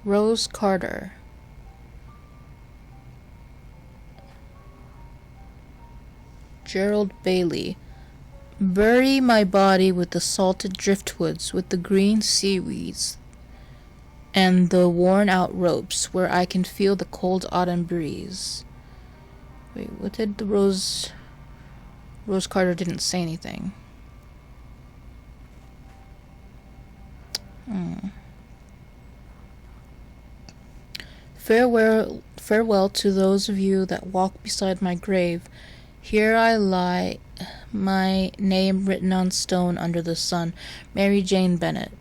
Rose Carter. Gerald Bailey. Bury my body with the salted driftwoods, with the green seaweeds, and the worn-out ropes, where I can feel the cold autumn breeze. Wait, what did the Rose Carter didn't say anything. Farewell to those of you that walk beside my grave. Here I lie, my name written on stone under the sun. Mary Jane Bennett.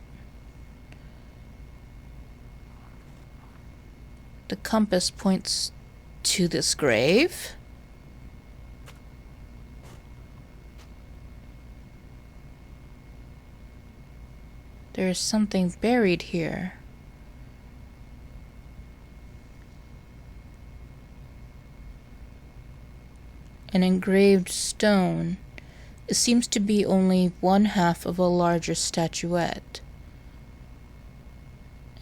The compass points to this grave. There is something buried here. An engraved stone. It seems to be only one half of a larger statuette.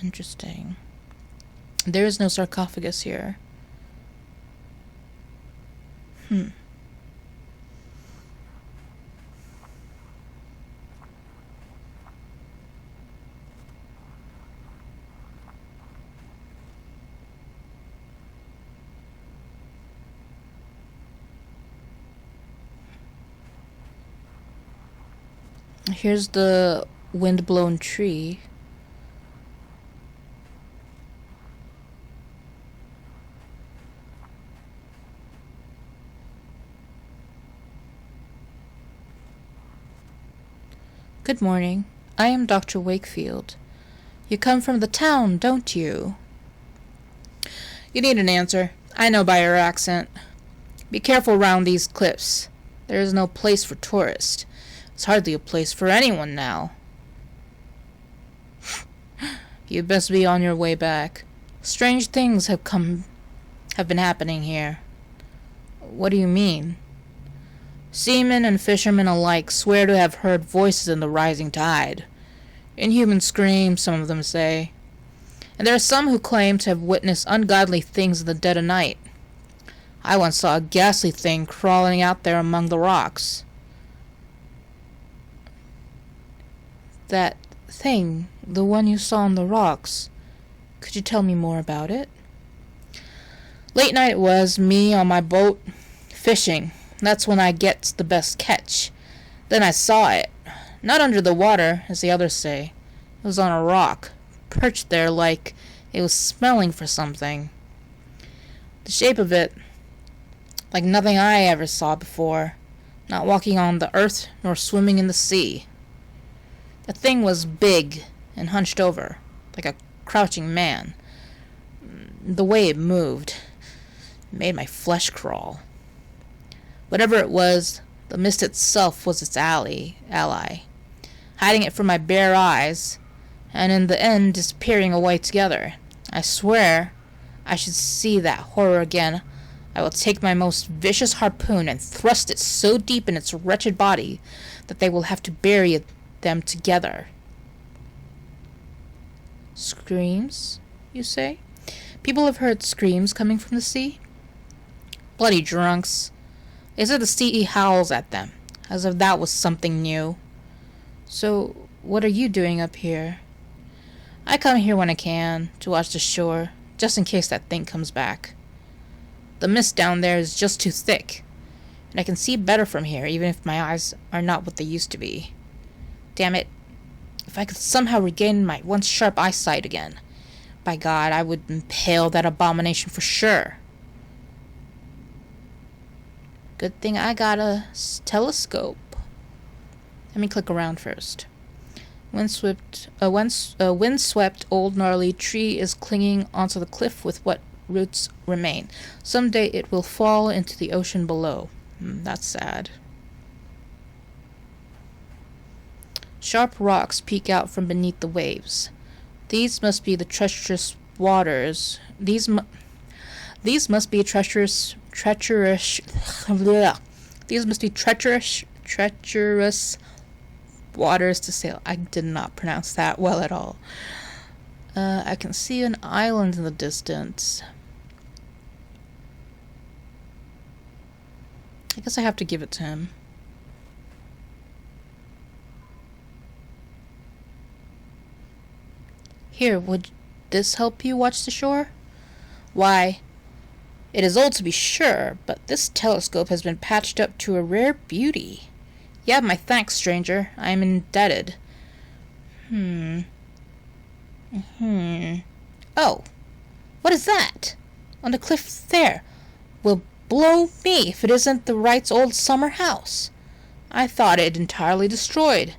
Interesting. There is no sarcophagus here. Here's the wind-blown tree. Good morning. I am Dr. Wakefield. You come from the town, don't you? You need an answer. I know by your accent. Be careful round these cliffs. There is no place for tourists. It's hardly a place for anyone now. You'd best be on your way back. Strange things have been happening here. What do you mean? Seamen and fishermen alike swear to have heard voices in the rising tide. Inhuman screams, some of them say. And there are some who claim to have witnessed ungodly things in the dead of night. I once saw a ghastly thing crawling out there among the rocks. That thing, the one you saw on the rocks, could you tell me more about it? Late night it was, me on my boat, fishing. That's when I gets the best catch. Then I saw it. Not under the water, as the others say. It was on a rock, perched there like it was smelling for something. The shape of it, like nothing I ever saw before. Not walking on the earth, nor swimming in the sea. The thing was big and hunched over, like a crouching man. The way it moved made my flesh crawl. Whatever it was, the mist itself was its ally, hiding it from my bare eyes, and in the end disappearing away together. I swear I should see that horror again. I will take my most vicious harpoon and thrust it so deep in its wretched body that they will have to bury them together. Screams, you say? People have heard screams coming from the sea? Bloody drunks. They said the sea howls at them, as if that was something new. So, what are you doing up here? I come here when I can, to watch the shore, just in case that thing comes back. The mist down there is just too thick, and I can see better from here, even if my eyes are not what they used to be. Damn it, if I could somehow regain my once sharp eyesight again, by God, I would impale that abomination for sure. Good thing I got a telescope. Let me click around first. Windswept old gnarly tree is clinging onto the cliff with what roots remain. Someday it will fall into the ocean below. That's sad. Sharp rocks peek out from beneath the waves. These must be the treacherous waters. These must be treacherous waters to sail. I did not pronounce that well at all. I can see an island in the distance. I guess I have to give it to him. Here, would this help you watch the shore? Why, it is old to be sure, but this telescope has been patched up to a rare beauty. You have my thanks, stranger. I am indebted. Oh, what is that? On the cliff there. Will blow me if it isn't the Wright's old summer house. I thought it entirely destroyed.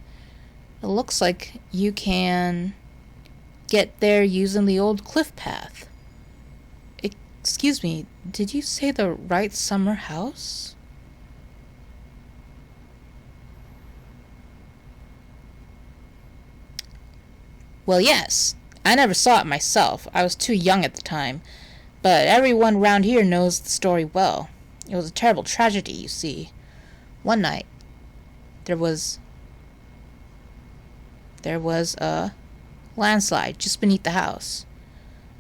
It looks like you can get there using the old cliff path. Excuse me, did you say the Wright summer house? Well, yes. I never saw it myself. I was too young at the time. But everyone round here knows the story well. It was a terrible tragedy, you see. One night, there was a landslide just beneath the house.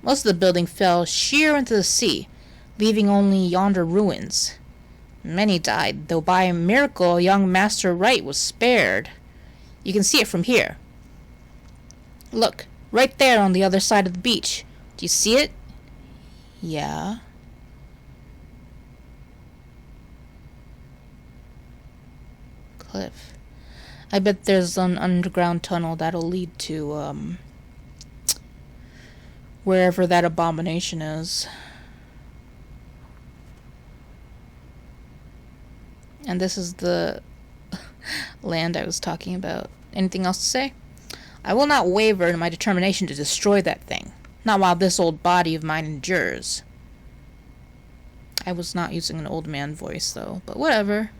Most of the building fell sheer into the sea, leaving only yonder ruins. Many died, though by a miracle young Master Wright was spared. You can see it from here. Look, right there on the other side of the beach. Do you see it? Yeah. Cliff. I bet there's an underground tunnel that'll lead to, wherever that abomination is. And this is the land I was talking about. Anything else to say? I will not waver in my determination to destroy that thing. Not while this old body of mine endures. I was not using an old man voice, though, but whatever.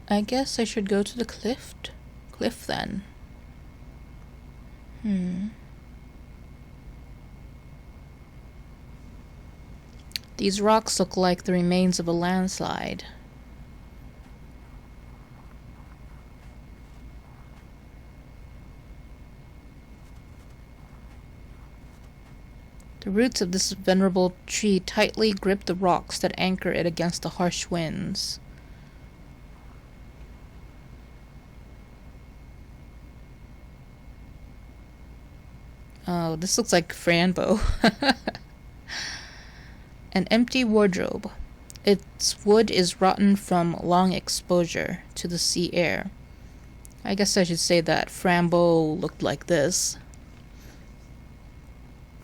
I guess I should go to the cliff then. These rocks look like the remains of a landslide. The roots of this venerable tree tightly grip the rocks that anchor it against the harsh winds. Oh, this looks like Franbo. An empty wardrobe. Its wood is rotten from long exposure to the sea air. I guess I should say that Frambo looked like this.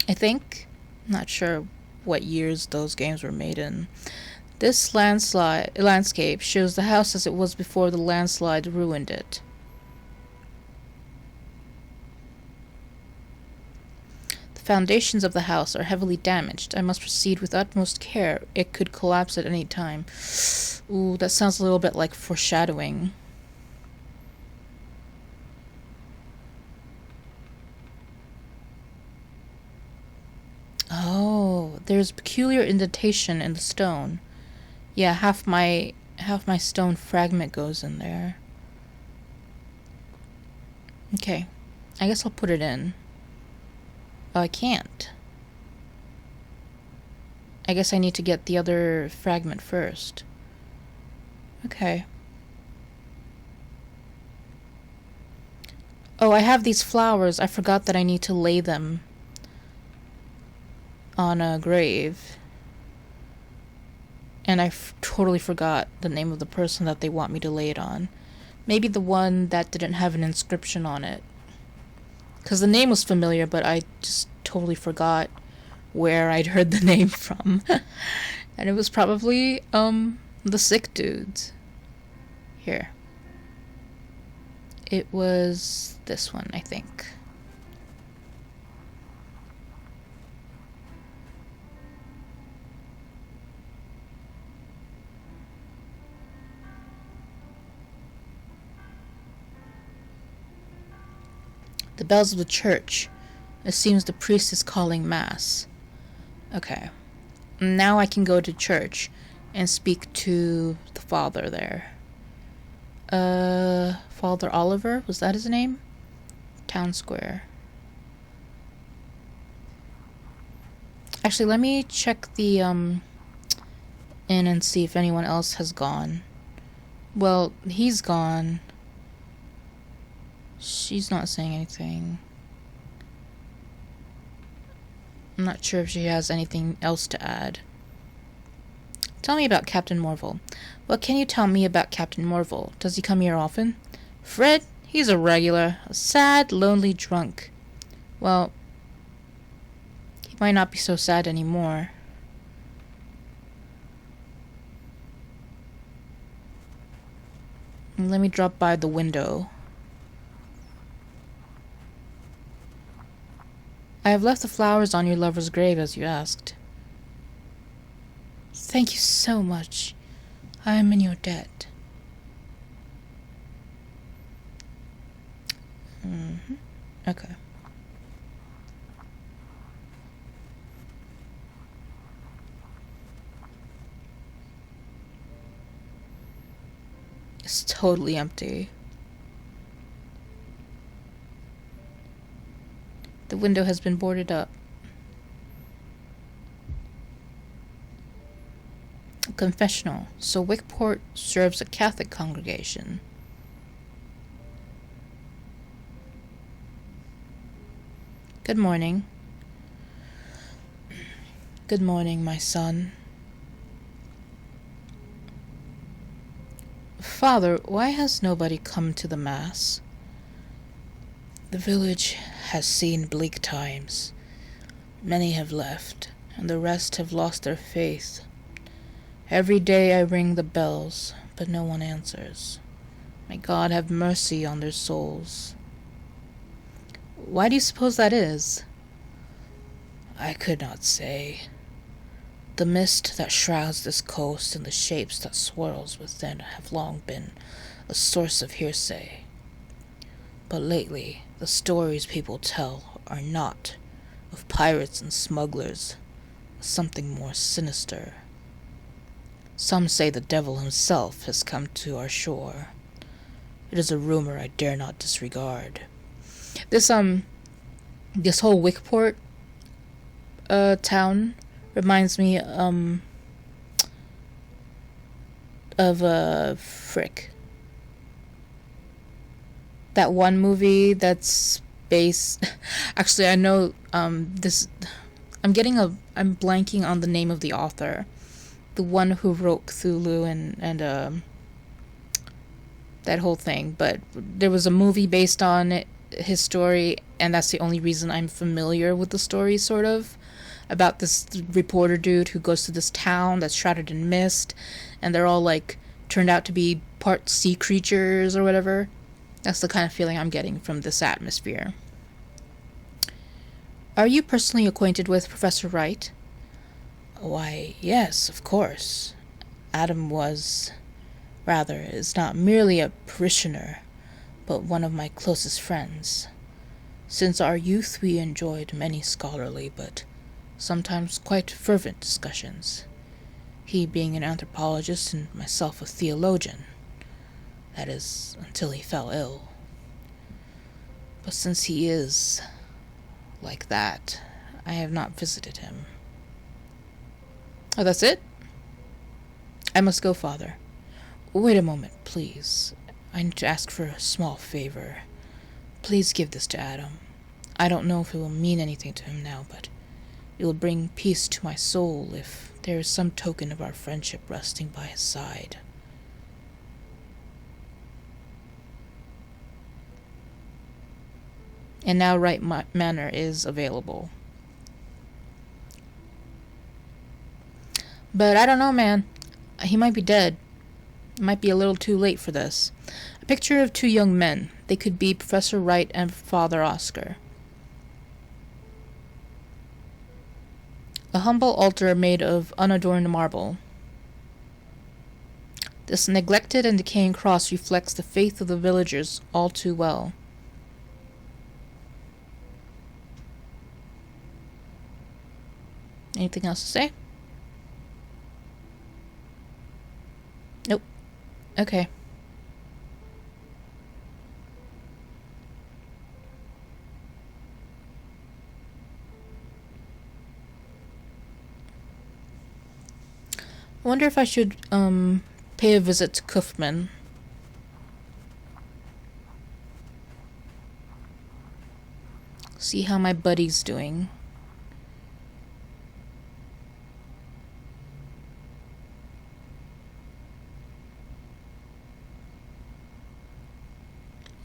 I think. Not sure what years those games were made in. This landscape shows the house as it was before the landslide ruined it. The foundations of the house are heavily damaged. I must proceed with utmost care. It could collapse at any time. Ooh, that sounds a little bit like foreshadowing. Oh, there's peculiar indentation in the stone. Yeah, half my stone fragment goes in there. Okay, I guess I'll put it in. Oh, I can't. I guess I need to get the other fragment first. Okay. Oh, I have these flowers. I forgot that I need to lay them on a grave. And I totally forgot the name of the person that they want me to lay it on. Maybe the one that didn't have an inscription on it. Because the name was familiar, but I just totally forgot where I'd heard the name from. And it was probably, the sick dudes. Here. It was this one, I think. The bells of the church. It seems the priest is calling mass. Okay. Now I can go to church and speak to the father there. Father Oliver? Was that his name? Town Square. Actually, let me check the, inn and see if anyone else has gone. Well, he's gone. She's not saying anything. I'm not sure if she has anything else to add. Tell me about Captain Morville. What can you tell me about Captain Morville? Does he come here often? Fred, he's a regular. A sad, lonely drunk. Well, he might not be so sad anymore. Let me drop by the window. I have left the flowers on your lover's grave as you asked. Thank you so much. I am in your debt. Okay. It's totally empty. The window has been boarded up. Confessional. So Wickport serves a Catholic congregation. Good morning. Good morning, my son. Father, why has nobody come to the Mass? The village has seen bleak times. Many have left, and the rest have lost their faith. Every day I ring the bells, but no one answers. May God have mercy on their souls. Why do you suppose that is? I could not say. The mist that shrouds this coast and the shapes that swirls within have long been a source of hearsay. But lately, the stories people tell are not of pirates and smugglers, something more sinister. Some say the devil himself has come to our shore. It is a rumor I dare not disregard. This whole Wickport town reminds me of Frick. That one movie that's based actually I know this I'm blanking on the name of the author. The one who wrote Cthulhu and that whole thing, but there was a movie based on his story, and that's the only reason I'm familiar with the story, sort of, about this reporter dude who goes to this town that's shrouded in mist, and they're all like turned out to be part sea creatures or whatever. That's the kind of feeling I'm getting from this atmosphere. Are you personally acquainted with Professor Wright? Why, yes, of course. Adam is not merely a parishioner, but one of my closest friends. Since our youth we enjoyed many scholarly but sometimes quite fervent discussions, he being an anthropologist and myself a theologian. That is, until he fell ill. But since he is like that, I have not visited him. Oh, that's it? I must go, Father. Wait a moment, please. I need to ask for a small favor. Please give this to Adam. I don't know if it will mean anything to him now, but it will bring peace to my soul if there is some token of our friendship resting by his side. And now Right Manor is available. But I don't know, man. He might be dead. It might be a little too late for this. A picture of two young men. They could be Professor Wright and Father Oscar. A humble altar made of unadorned marble. This neglected and decaying cross reflects the faith of the villagers all too well. Anything else to say? Nope. Okay. I wonder if I should, pay a visit to Kuffman. See how my buddy's doing.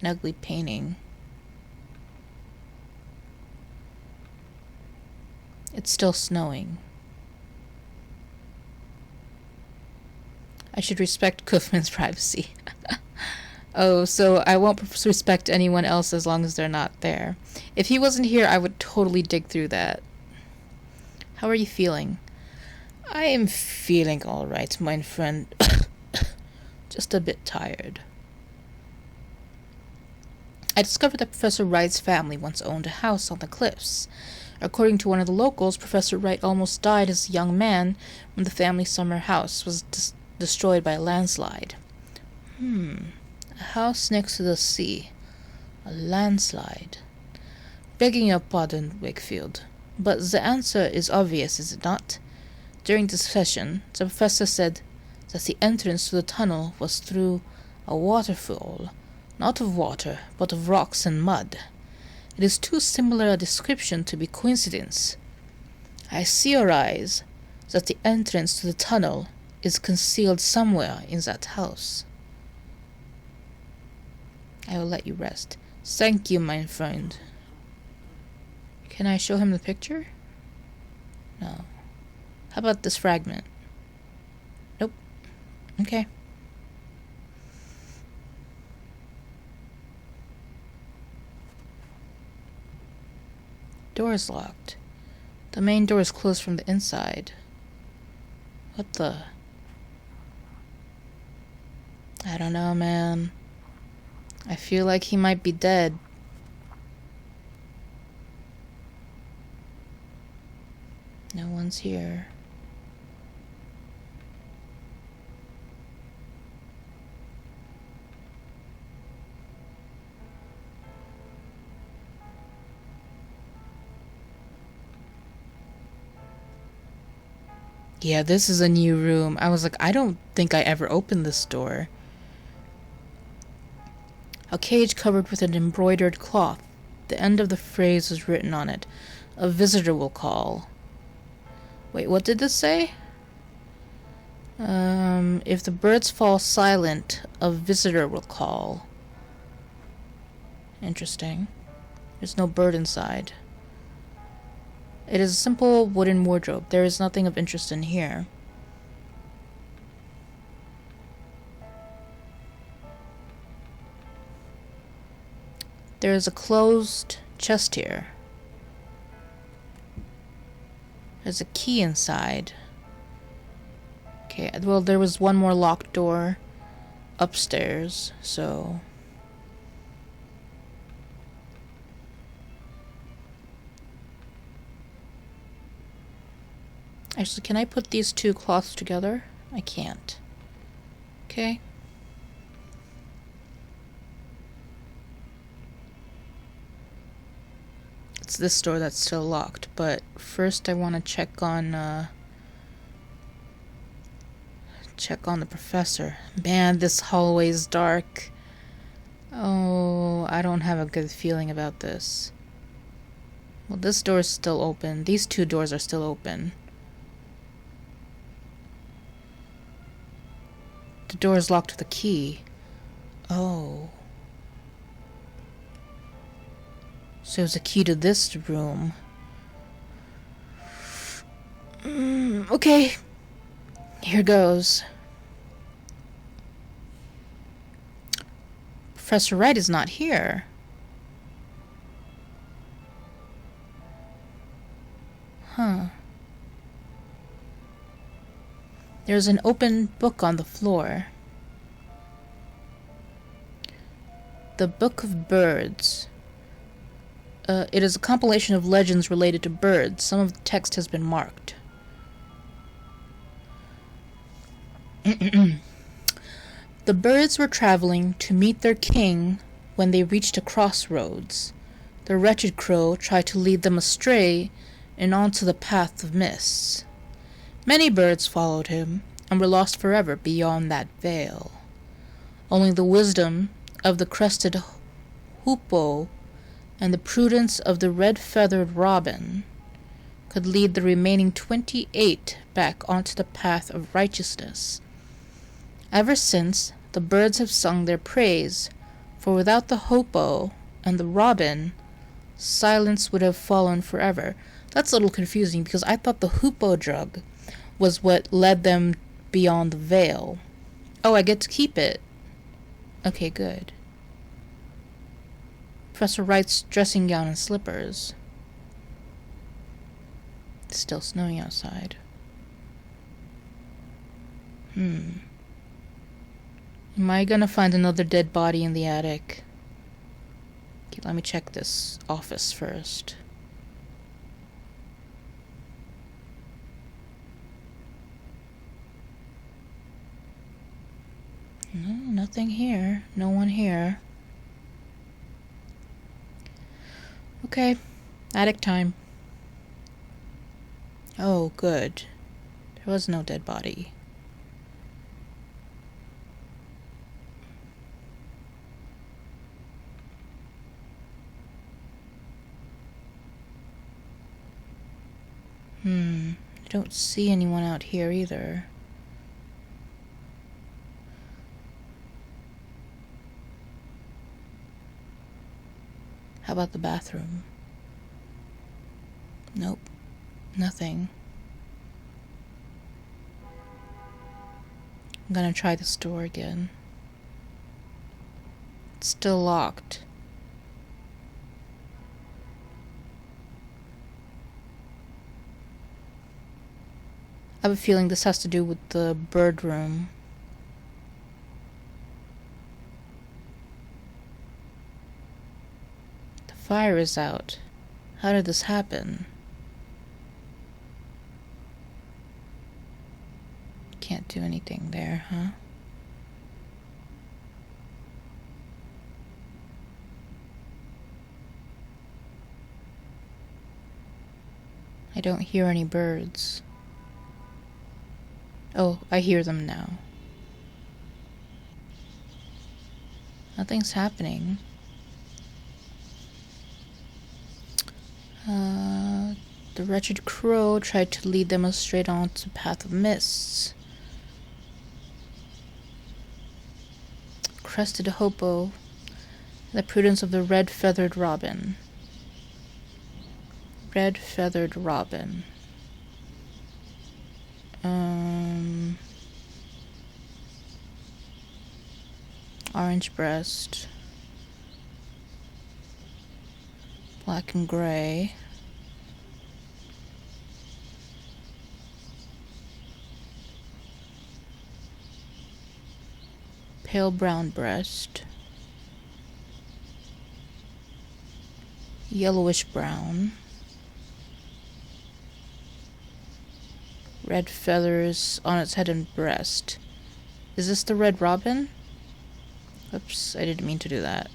An ugly painting. It's still snowing. I should respect Kuffman's privacy. Oh, so I won't respect anyone else as long as they're not there. If he wasn't here, I would totally dig through that. How are you feeling? I am feeling all right, my friend. Just a bit tired. I discovered that Professor Wright's family once owned a house on the cliffs. According to one of the locals, Professor Wright almost died as a young man when the family summer house was destroyed by a landslide. A house next to the sea. A landslide. Begging your pardon, Wakefield, but the answer is obvious, is it not? During the session, the professor said that the entrance to the tunnel was through a waterfall, not of water, but of rocks and mud. It is too similar a description to be coincidence. I see your eyes, that the entrance to the tunnel is concealed somewhere in that house. I will let you rest. Thank you, my friend. Can I show him the picture? No. How about this fragment? Nope. Okay. Door is locked. The main door is closed from the inside. What the? I don't know, man. I feel like he might be dead. No one's here. Yeah, this is a new room. I was like, I don't think I ever opened this door. A cage covered with an embroidered cloth. The end of the phrase was written on it. A visitor will call. Wait, what did this say? If the birds fall silent, a visitor will call. Interesting. There's no bird inside. It is a simple wooden wardrobe. There is nothing of interest in here. There is a closed chest here. There's a key inside. Okay, well, there was one more locked door upstairs, so... Actually, can I put these two cloths together? I can't. Okay. It's this door that's still locked, but first I want to check on the professor. Man, this hallway is dark. Oh, I don't have a good feeling about this. Well, this door is still open. These two doors are still open. The door is locked with a key. Oh. So there's a key to this room. Okay. Here goes. Professor Wright is not here. Huh. There's an open book on the floor. The Book of Birds. It is a compilation of legends related to birds. Some of the text has been marked. The birds were traveling to meet their king when they reached a crossroads. The wretched crow tried to lead them astray and onto the path of mists. Many birds followed him and were lost forever beyond that veil. Only the wisdom of the crested hoopoe and the prudence of the red-feathered robin could lead the remaining 28 back onto the path of righteousness. Ever since, the birds have sung their praise, for without the hoopoe and the robin, silence would have fallen forever. That's a little confusing because I thought the hoopoe drug was what led them beyond the veil. Oh, I get to keep it. Okay, good. Professor Wright's dressing gown and slippers. It's still snowing outside. Am I gonna find another dead body in the attic? Okay, let me check this office first. No, nothing here. No one here. Okay, attic time. Oh, good. There was no dead body. I don't see anyone out here either. How about the bathroom? Nope, nothing. I'm gonna try this door again. It's still locked. I have a feeling this has to do with the bird room. The fire is out. How did this happen? Can't do anything there, huh? I don't hear any birds. Oh, I hear them now. Nothing's happening. The wretched crow tried to lead them astray onto the path of mists. Crested hoopoe, the prudence of the red-feathered robin. Red-feathered robin. Orange breast. Black and gray. Pale brown breast. Yellowish brown. Red feathers on its head and breast. Is this the red robin? Oops, I didn't mean to do that.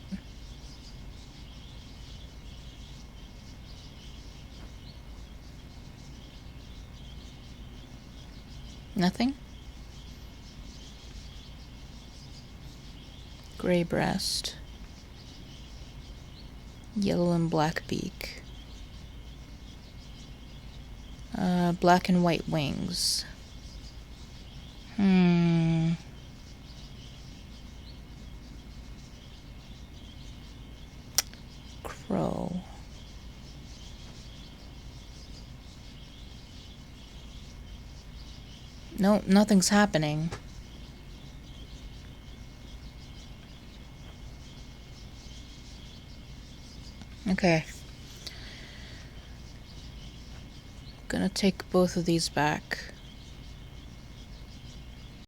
Nothing? Gray breast. Yellow and black beak. Black and white wings. Crow. No, nothing's happening. Okay. Gonna take both of these back.